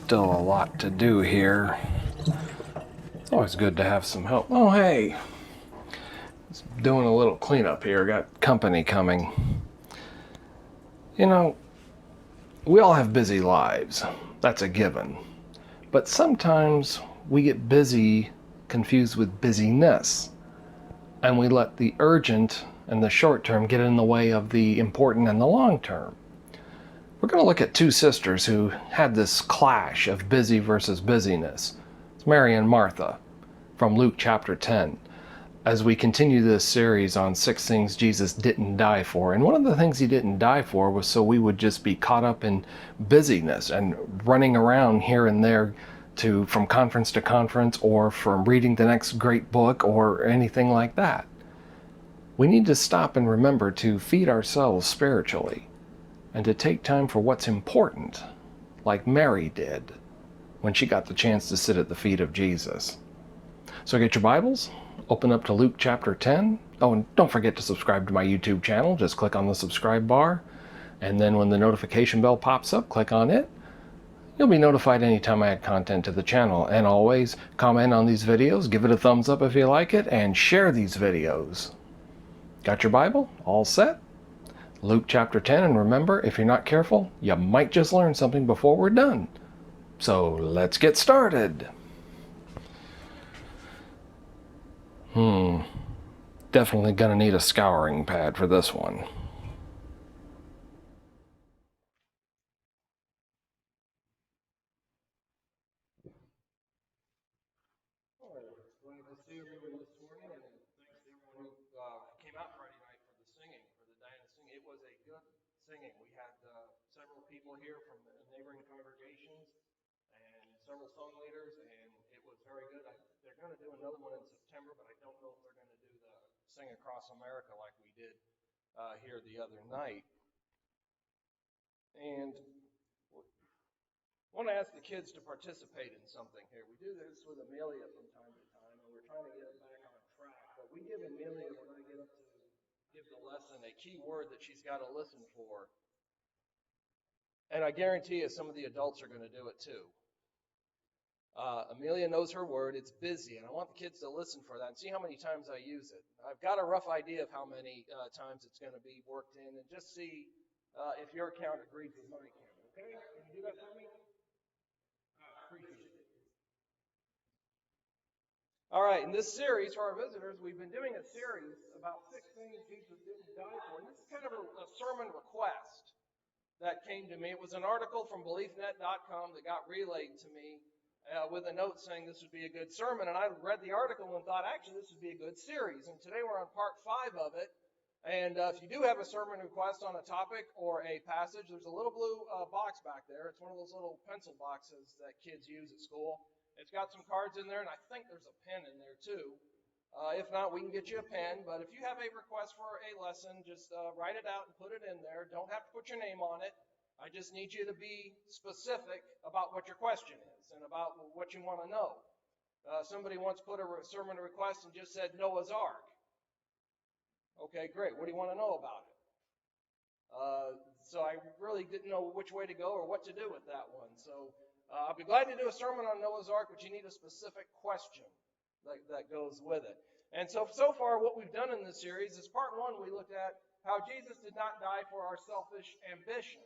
Still a lot to do here. It's always good to have some help. Oh, hey. Just doing a little cleanup here. Got company coming. You know, we all have busy lives. That's a given. But sometimes we get busy confused with busyness. And we let the urgent and the short term get in the way of the important and the long term. We're going to look at two sisters who had this clash of busy versus busyness. It's Mary and Martha from Luke chapter 10, as we continue this series on 6 things Jesus didn't die for. And one of the things he didn't die for was so we would just be caught up in busyness and running around here and there from conference to conference, or from reading the next great book or anything like that. We need to stop and remember to feed ourselves spiritually and to take time for what's important, like Mary did when she got the chance to sit at the feet of Jesus. So get your Bibles, open up to Luke chapter 10. Oh, and don't forget to subscribe to my YouTube channel. Just click on the subscribe bar, and then when the notification bell pops up, click on it. You'll be notified anytime I add content to the channel. And always comment on these videos, give it a thumbs up if you like it, and share these videos. Got your Bible? All set? Luke chapter 10, and remember, if you're not careful, you might just learn something before we're done. So let's get started. Definitely gonna need a scouring pad for this one. Glad to see everyone this morning, and thanks to everyone who came out Friday night for the singing, for the Diana singing. It was a good singing. We had several people here from the neighboring congregations and several song leaders, and it was very good. They're going to do another one in September, but I don't know if they're going to do the Sing Across America like we did here the other night. And I want to ask the kids to participate in something here. We do this with Amelia from time to time, and we're trying to get it back on track. But we give Amelia, when I get up to give the lesson, a key word that she's got to listen for. And I guarantee you some of the adults are going to do it too. Amelia knows her word. It's busy, and I want the kids to listen for that and see how many times I use it. I've got a rough idea of how many times it's going to be worked in, and just see if your count agrees with my count. Okay? Can you do that for me? Appreciate it. All right, in this series for our visitors, we've been doing a series about 6 things Jesus didn't die for. And this is kind of a sermon request that came to me. It was an article from BeliefNet.com that got relayed to me with a note saying this would be a good sermon. And I read the article and thought, actually, this would be a good series. And today we're on part 5 of it. And if you do have a sermon request on a topic or a passage, there's a little blue box back there. It's one of those little pencil boxes that kids use at school. It's got some cards in there, and I think there's a pen in there too. If not, we can get you a pen. But if you have a request for a lesson, just write it out and put it in there. Don't have to put your name on it. I just need you to be specific about what your question is and about what you want to know. Somebody once put a sermon request and just said Noah's Ark. Okay, great. What do you want to know about it? So I really didn't know which way to go or what to do with that one. So I'll be glad to do a sermon on Noah's Ark, but you need a specific question that goes with it. And so far what we've done in this series is part 1, we looked at how Jesus did not die for our selfish ambition.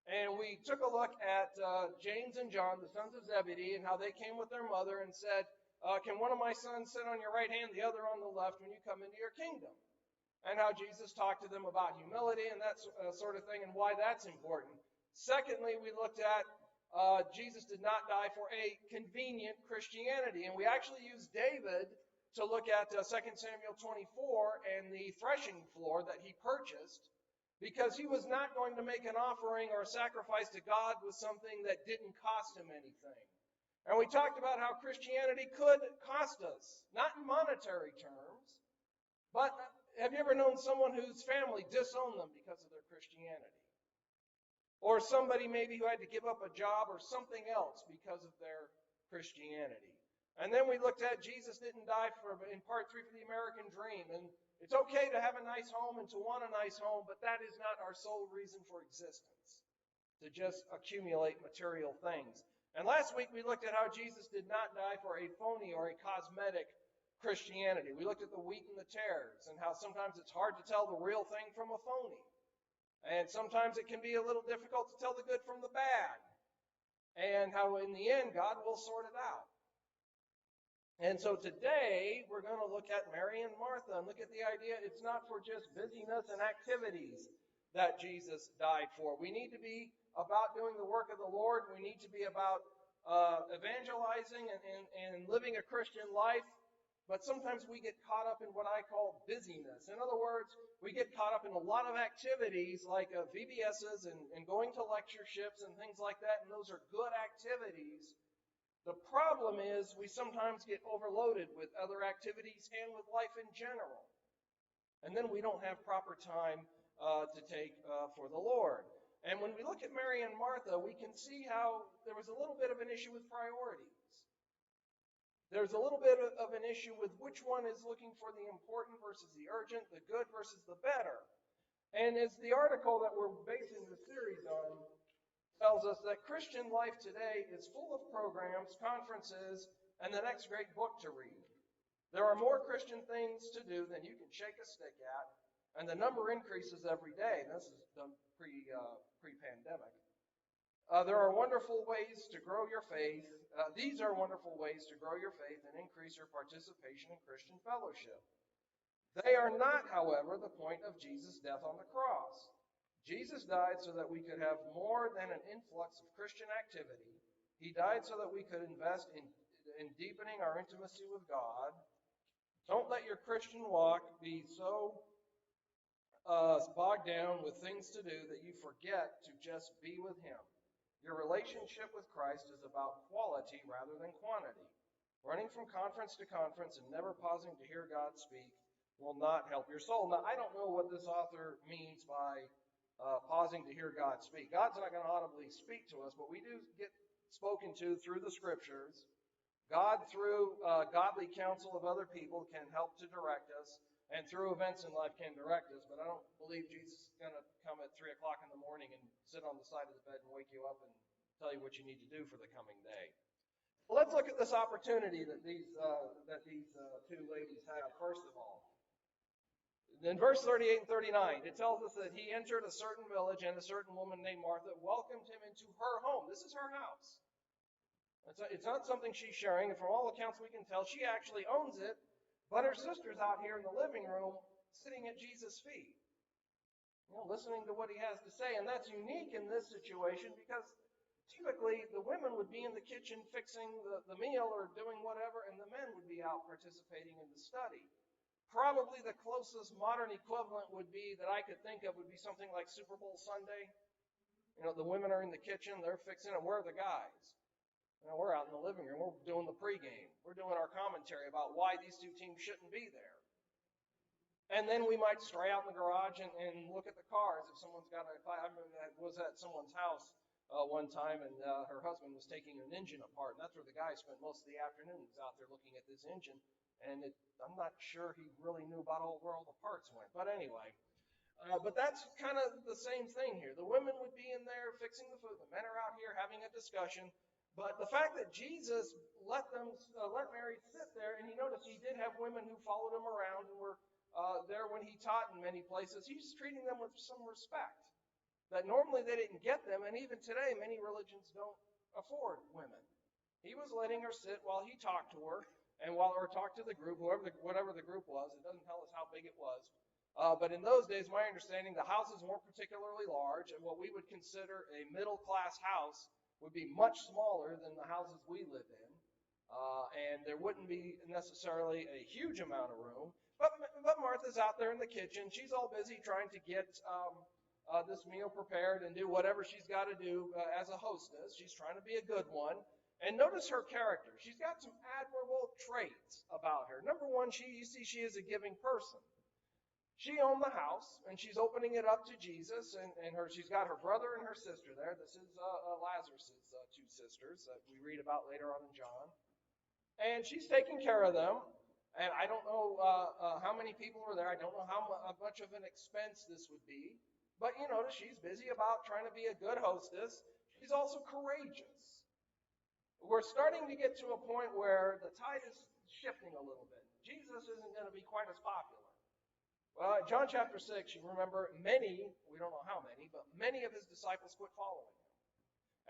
And we took a look at James and John, the sons of Zebedee, and how they came with their mother and said, can one of my sons sit on your right hand, the other on the left when you come into your kingdom? And how Jesus talked to them about humility and that sort of thing, and why that's important. Secondly, we looked at Jesus did not die for a convenient Christianity. And we actually used David to look at 2 Samuel 24 and the threshing floor that he purchased, because he was not going to make an offering or a sacrifice to God with something that didn't cost him anything. And we talked about how Christianity could cost us, not in monetary terms, but have you ever known someone whose family disowned them because of their Christianity? Or somebody maybe who had to give up a job or something else because of their Christianity. And then we looked at Jesus didn't die in part 3 for the American dream. And it's okay to have a nice home and to want a nice home, but that is not our sole reason for existence, to just accumulate material things. And last week we looked at how Jesus did not die for a phony or a cosmetic Christianity. We looked at the wheat and the tares and how sometimes it's hard to tell the real thing from a phony. And sometimes it can be a little difficult to tell the good from the bad. And how in the end God will sort it out. And so today we're going to look at Mary and Martha and look at the idea it's not for just busyness and activities that Jesus died for. We need to be about doing the work of the Lord. We need to be about evangelizing and living a Christian life. But sometimes we get caught up in what I call busyness. In other words, we get caught up in a lot of activities like VBSs and going to lectureships and things like that, and those are good activities. The problem is we sometimes get overloaded with other activities and with life in general. And then we don't have proper time to take for the Lord. And when we look at Mary and Martha, we can see how there was a little bit of an issue with priorities. There's a little bit of an issue with which one is looking for the important versus the urgent, the good versus the better. And as the article that we're basing the series on tells us, that Christian life today is full of programs, conferences, and the next great book to read. There are more Christian things to do than you can shake a stick at, and the number increases every day. This is done pre-pandemic. There are wonderful ways to grow your faith. These are wonderful ways to grow your faith and increase your participation in Christian fellowship. They are not, however, the point of Jesus' death on the cross. Jesus died so that we could have more than an influx of Christian activity. He died so that we could invest in deepening our intimacy with God. Don't let your Christian walk be so bogged down with things to do that you forget to just be with Him. Your relationship with Christ is about quality rather than quantity. Running from conference to conference and never pausing to hear God speak will not help your soul. Now, I don't know what this author means by pausing to hear God speak. God's not going to audibly speak to us, but we do get spoken to through the Scriptures. God, through godly counsel of other people, can help to direct us, and through events in life can direct us. But I don't believe Jesus is going to come at 3 o'clock in the morning and sit on the side of the bed and wake you up and tell you what you need to do for the coming day. Well, let's look at this opportunity that these two ladies have, first of all. In verse 38 and 39, it tells us that he entered a certain village, and a certain woman named Martha welcomed him into her home. This is her house. It's not something she's sharing, and from all accounts we can tell, she actually owns it, but her sister's out here in the living room sitting at Jesus' feet, listening to what he has to say. And that's unique in this situation because typically the women would be in the kitchen fixing the meal or doing whatever, and the men would be out participating in the study. Probably the closest modern equivalent would be that I could think of would be something like Super Bowl Sunday. The women are in the kitchen, they're fixing it. We're the guys. We're out in the living room. We're doing the pregame. We're doing our commentary about why these two teams shouldn't be there. And then we might stray out in the garage and look at the cars. If someone's got I was at someone's house one time, and her husband was taking an engine apart. And that's where the guy spent most of the afternoon. He was out there looking at this engine. And I'm not sure he really knew about where all the parts went. But anyway, but that's kind of the same thing here. The women would be in there fixing the food. The men are out here having a discussion. But the fact that Jesus let Mary sit there, and you notice he did have women who followed him around and were there when he taught in many places. He's treating them with some respect that normally they didn't get them, and even today many religions don't afford women. He was letting her sit while he talked to her, and or talked to the group, whatever the group was. It doesn't tell us how big it was. But in those days, my understanding, the houses weren't particularly large, and what we would consider a middle-class house would be much smaller than the houses we live in. And there wouldn't be necessarily a huge amount of room. But Martha's out there in the kitchen. She's all busy trying to get this meal prepared and do whatever she's got to do as a hostess. She's trying to be a good one. And notice her character. She's got some admirable traits about her. Number one, you see she is a giving person. She owned the house, and she's opening it up to Jesus, and she's got her brother and her sister there. This is Lazarus' two sisters that we read about later on in John. And she's taking care of them, and I don't know how many people were there. I don't know how much of an expense this would be. But you notice she's busy about trying to be a good hostess. She's also courageous. we're starting to get to a point where the tide is shifting a little bit. Jesus isn't going to be quite as popular. Well, John chapter 6, you remember many, we don't know how many, but many of his disciples quit following him.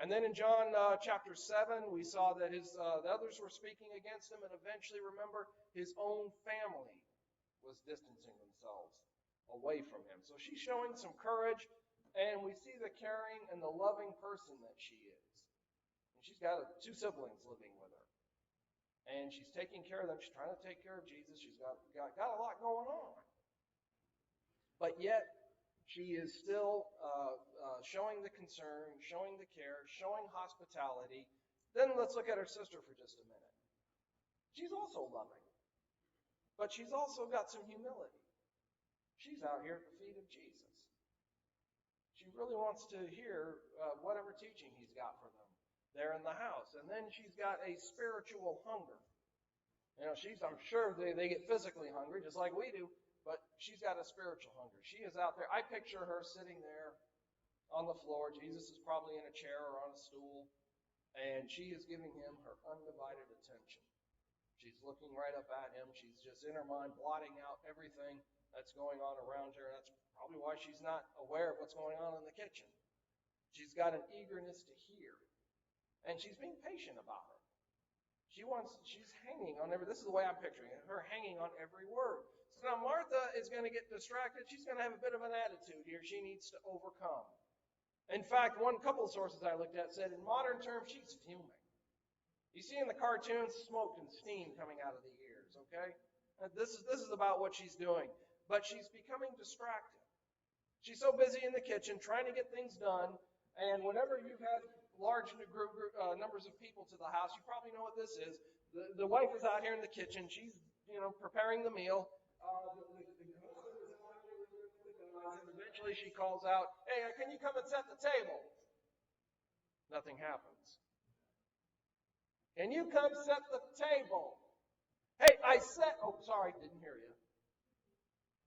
And then in John chapter 7, we saw that the others were speaking against him, and eventually, remember, his own family was distancing themselves away from him. So she's showing some courage, and we see the caring and the loving person that she is. And she's got two siblings living with her. And she's taking care of them. She's trying to take care of Jesus. She's got a lot going on. But yet, she is still showing the concern, showing the care, showing hospitality. Then let's look at her sister for just a minute. She's also loving. But she's also got some humility. She's out here at the feet of Jesus. She really wants to hear whatever teaching he's got for them there in the house. And then she's got a spiritual hunger. You know, I'm sure they get physically hungry just like we do, but she's got a spiritual hunger. She is out there. I picture her sitting there on the floor. Jesus is probably in a chair or on a stool, and she is giving him her undivided attention. She's looking right up at him. She's just in her mind blotting out everything that's going on around her. That's probably why she's not aware of what's going on in the kitchen. She's got an eagerness to hear, and she's being patient about it. She's hanging on this is the way I'm picturing it, her hanging on every word. So now Martha is going to get distracted. She's going to have a bit of an attitude here she needs to overcome. In fact, couple of sources I looked at said in modern terms, she's fuming. You see in the cartoons, smoke and steam coming out of the ears, okay? This is about what she's doing. But she's becoming distracted. She's so busy in the kitchen trying to get things done, and whenever you've had large numbers of people to the house, you probably know what this is. The wife is out here in the kitchen. She's, preparing the meal. The husband is out there with the guys, and eventually she calls out, "Hey, can you come and set the table?" Nothing happens. "Can you come set the table?" "Hey, oh, sorry, didn't hear you."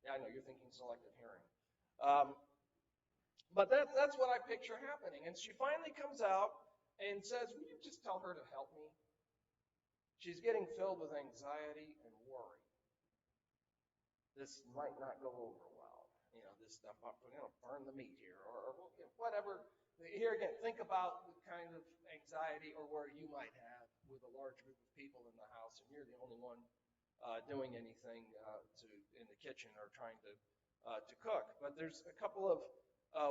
Yeah, I know, you're thinking selective hearing. But that's what I picture happening. And she finally comes out and says, "Will you just tell her to help me?" She's getting filled with anxiety and worry. This might not go over well. This stuff, we're going to burn the meat here, or whatever. Here again, think about the kind of anxiety or worry you might have with a large group of people in the house, and you're the only one doing anything in the kitchen or trying to cook. But there's a couple of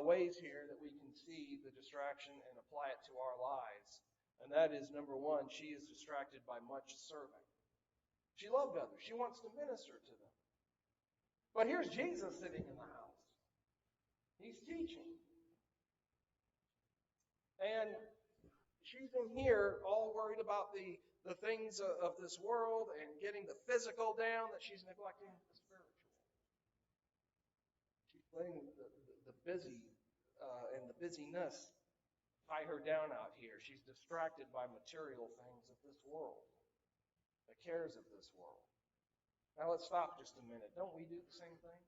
ways here that we can see the distraction and apply it to our lives. And that is, number one, she is distracted by much serving. She loved others. She wants to minister to them. But here's Jesus sitting in the house. He's teaching. And she's in here all worried about the things of this world and getting the physical down, that she's neglecting the spiritual. She's letting the busy and the busyness tie her down out here. She's distracted by material things of this world, the cares of this world. Now let's stop just a minute. Don't we do the same thing?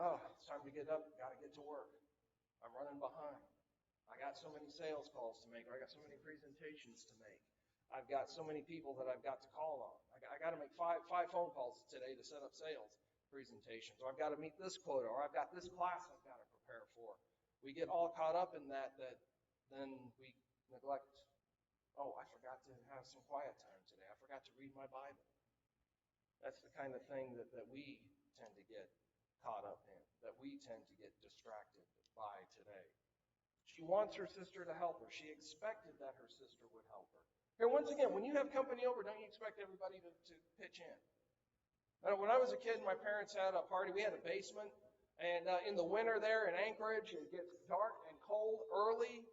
Oh, it's time to get up. Got to get to work. I'm running behind. I got so many sales calls to make, or I got so many presentations to make. I've got so many people that I've got to call on. I got to make five phone calls today to set up sales presentations, or I've got to meet this quota, or I've got this class I've got to prepare for. We get all caught up in that then we neglect, oh, I forgot to have some quiet time today. I forgot to read my Bible. That's the kind of thing that we tend to get caught up in, that we tend to get distracted by today. She wants her sister to help her. She expected that her sister would help her. Here, once again, when you have company over, don't you expect everybody to pitch in? When I was a kid, my parents had a party. We had a basement. And in the winter there in Anchorage, it gets dark and cold early.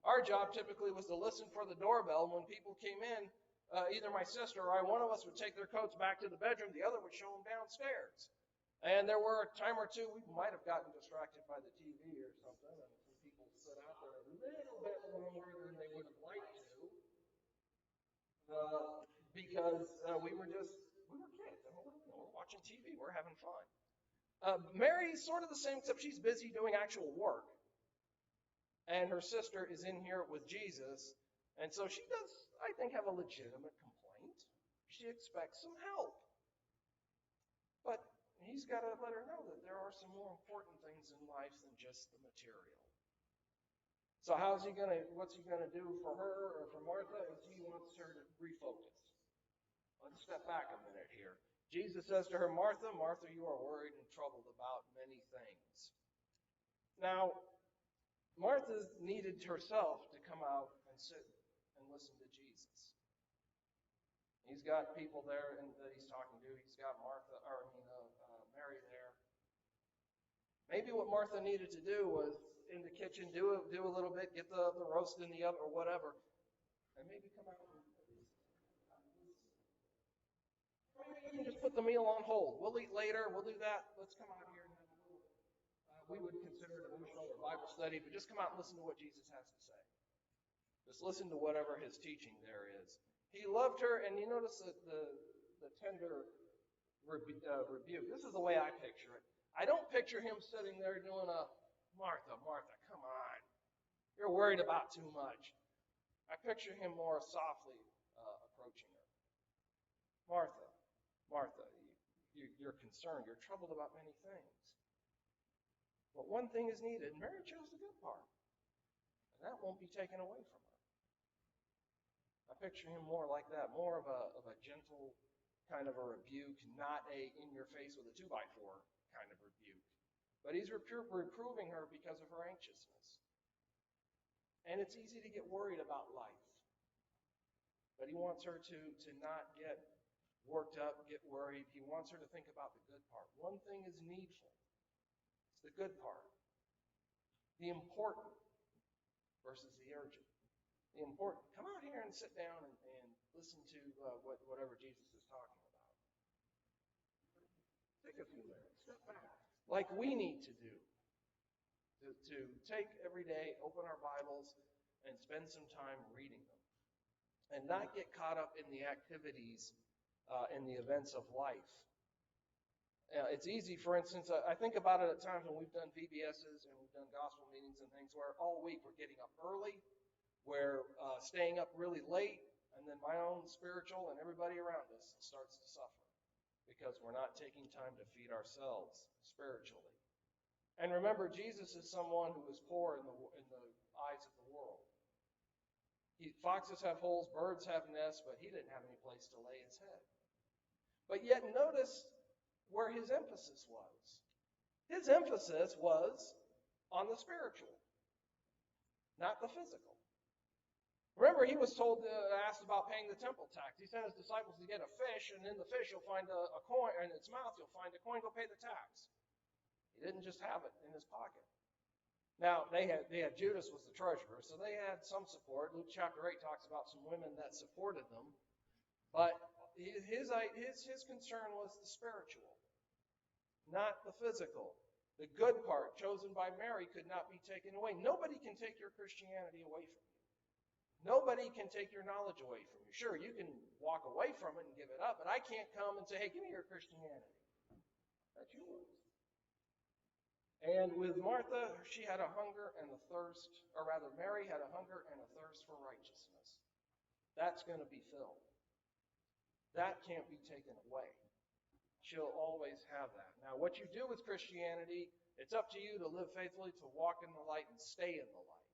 Our job typically was to listen for the doorbell. When people came in, either my sister or I, one of us would take their coats back to the bedroom. The other would show them downstairs. And there were a time or two we might have gotten distracted by the TV or something. And some people sit out there a little bit longer than they would have liked to. Because we were kids. We're watching TV. We're having fun. Mary's sort of the same, except she's busy doing actual work. And her sister is in here with Jesus, And so she does, I think, have a legitimate complaint. She expects some help. But he's got to let her know that there are some more important things in life than just the material. So what's he gonna do for her or for Martha is he wants her to refocus. Let's step back a minute here. Jesus says to her, Martha, Martha, you are worried and troubled about many things. Now, Martha needed herself to come out and sit and listen to Jesus. He's got people there that he's talking to. He's got Mary there. Maybe what Martha needed to do was in the kitchen do a little bit, get the roast in the oven or whatever, and maybe come out and maybe just put the meal on hold. We'll eat later. We'll do that. Let's come out here and have a little. We would consider it emotional or Bible study, but just come out and listen to what Jesus has to say. Just listen to whatever his teaching there is. He loved her, and you notice the tender rebuke. This is the way I picture it. I don't picture him sitting there doing a, Martha, Martha, come on. You're worried about too much. I picture him more softly approaching her. Martha, Martha, you're concerned. You're troubled about many things. But one thing is needed. Mary chose the good part. And that won't be taken away from her. I picture him more like that, more of a gentle kind of a rebuke, not a in-your-face with a 2x4 kind of rebuke. But he's reproving her because of her anxiousness. And it's easy to get worried about life. But he wants her to not get worked up, get worried. He wants her to think about the good part. One thing is needful. It's the good part. The important versus the urgent. The important. Come out here and sit down and listen to whatever Jesus is talking about. Take a few minutes. Step back. Like we need to do. To take every day, open our Bibles, and spend some time reading them. And not get caught up in the activities and the events of life. It's easy, for instance, I think about it at times when we've done VBSs and we've done gospel meetings and things where all week we're getting up early, we're staying up really late, and then my own spiritual and everybody around us starts to suffer because we're not taking time to feed ourselves spiritually. And remember, Jesus is someone who is poor in the eyes of the world. Foxes have holes, birds have nests, but he didn't have any place to lay his head. But yet notice where his emphasis was. His emphasis was on the spiritual, not the physical. Remember, he was asked about paying the temple tax. He sent his disciples to get a fish, and in the fish you'll find a coin, or in its mouth you'll find a coin, go pay the tax. He didn't just have it in his pocket. Now, they had Judas was the treasurer, so they had some support. Luke chapter 8 talks about some women that supported them. But his concern was the spiritual, not the physical. The good part chosen by Mary could not be taken away. Nobody can take your Christianity away from you. Nobody can take your knowledge away from you. Sure, you can walk away from it and give it up, but I can't come and say, hey, give me your Christianity. That's yours. And with Martha, she had a hunger and a thirst, or rather, Mary had a hunger and a thirst for righteousness. That's going to be filled. That can't be taken away. She'll always have that. Now, what you do with Christianity, it's up to you to live faithfully, to walk in the light and stay in the light.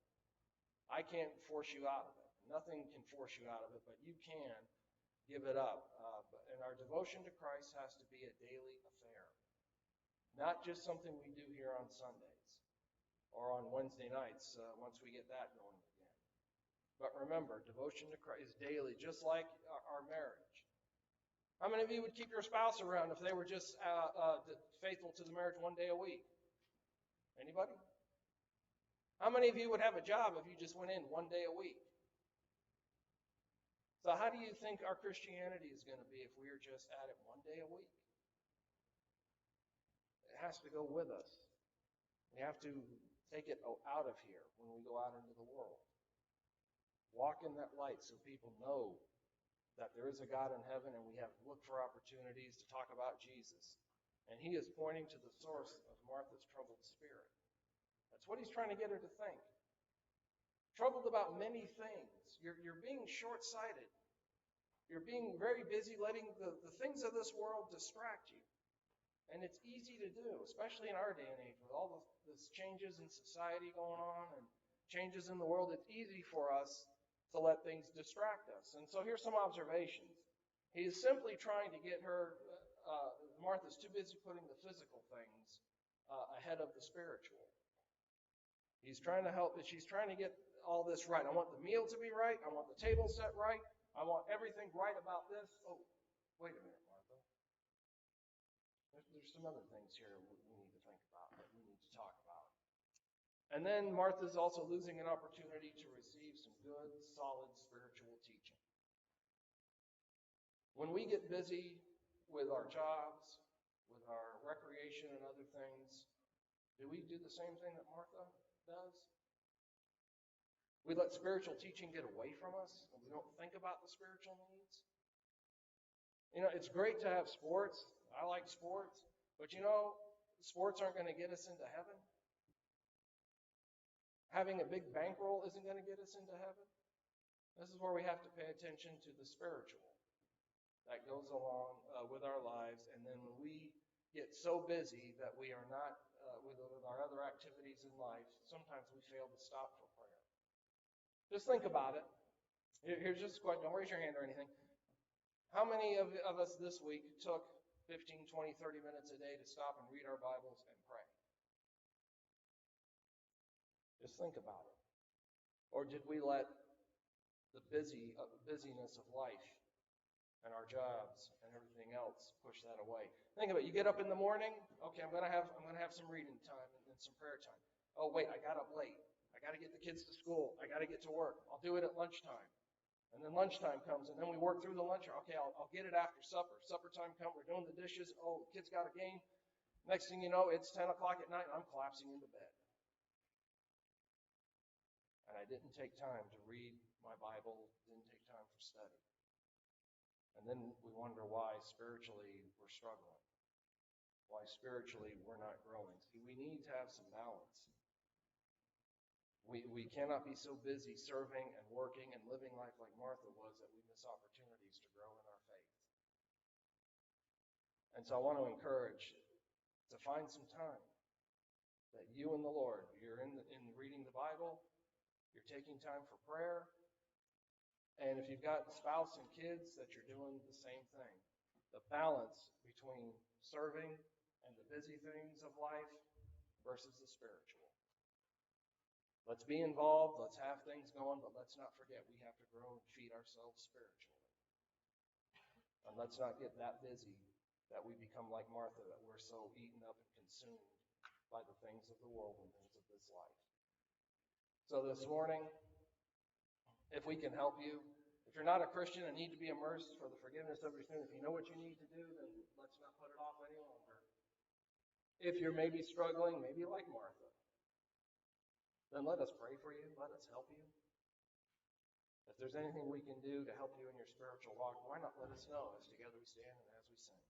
I can't force you out of it. Nothing can force you out of it, but you can give it up. And our devotion to Christ has to be a daily affair. Not just something we do here on Sundays or on Wednesday nights once we get that going again. But remember, devotion to Christ is daily, just like our marriage. How many of you would keep your spouse around if they were just faithful to the marriage one day a week? Anybody? How many of you would have a job if you just went in one day a week? So how do you think our Christianity is going to be if we are just at it one day a week? It has to go with us. We have to take it out of here when we go out into the world. Walk in that light so people know that there is a God in heaven, and we have to look for opportunities to talk about Jesus. And he is pointing to the source of Martha's troubled spirit. That's what he's trying to get her to think. troubled about many things. You're being short-sighted. You're being very busy letting the things of this world distract you. And it's easy to do, especially in our day and age with all this changes in society going on and changes in the world. It's easy for us to let things distract us. And so here's some observations. He is simply trying to get her, Martha's too busy putting the physical things ahead of the spiritual. He's trying to help, she's trying to get all this right. I want the meal to be right. I want the table set right. I want everything right about this. Oh, wait a minute, Martha. There's some other things here we need to think about, that we need to talk about. And then Martha's also losing an opportunity to receive some good, solid spiritual teaching. When we get busy with our jobs, with our recreation and other things, do we do the same thing that Martha does? We let spiritual teaching get away from us, and we don't think about the spiritual needs. You know, it's great to have sports. I like sports. But you know, sports aren't going to get us into heaven. Having a big bankroll isn't going to get us into heaven. This is where we have to pay attention to the spiritual that goes along with our lives. And then when we get so busy that we are not with our other activities in life, sometimes we fail to stop for prayer. Just think about it. Here's just a question. Don't raise your hand or anything. How many of us this week took 15, 20, 30 minutes a day to stop and read our Bibles and pray? Just think about it. Or did we let the busyness of life and our jobs and everything else push that away? Think of it. You get up in the morning. Okay, I'm gonna have some reading time and some prayer time. Oh wait, I got up late. I got to get the kids to school. I got to get to work. I'll do it at lunchtime. And then lunchtime comes, and then we work through the lunch. Okay, I'll get it after supper. Supper time comes. We're doing the dishes. Oh, the kids got a game. Next thing you know, it's 10 o'clock at night, and I'm collapsing into bed. And I didn't take time to read my Bible, didn't take time for study. And then we wonder why spiritually we're struggling, why spiritually we're not growing. See, we need to have some balance. We cannot be so busy serving and working and living life like Martha was that we miss opportunities to grow in our faith. And so I want to encourage to find some time that you and the Lord, you're in reading the Bible, you're taking time for prayer, and if you've got spouse and kids, that you're doing the same thing. The balance between serving and the busy things of life versus the spiritual. Let's be involved, let's have things going, but let's not forget we have to grow and feed ourselves spiritually. And let's not get that busy that we become like Martha, that we're so eaten up and consumed by the things of the world and things of this life. So this morning, if we can help you, if you're not a Christian and need to be immersed for the forgiveness of your sin, if you know what you need to do, then let's not put it off any longer. If you're maybe struggling, maybe like Martha, then let us pray for you. Let us help you. If there's anything we can do to help you in your spiritual walk, why not let us know as together we stand and as we sing.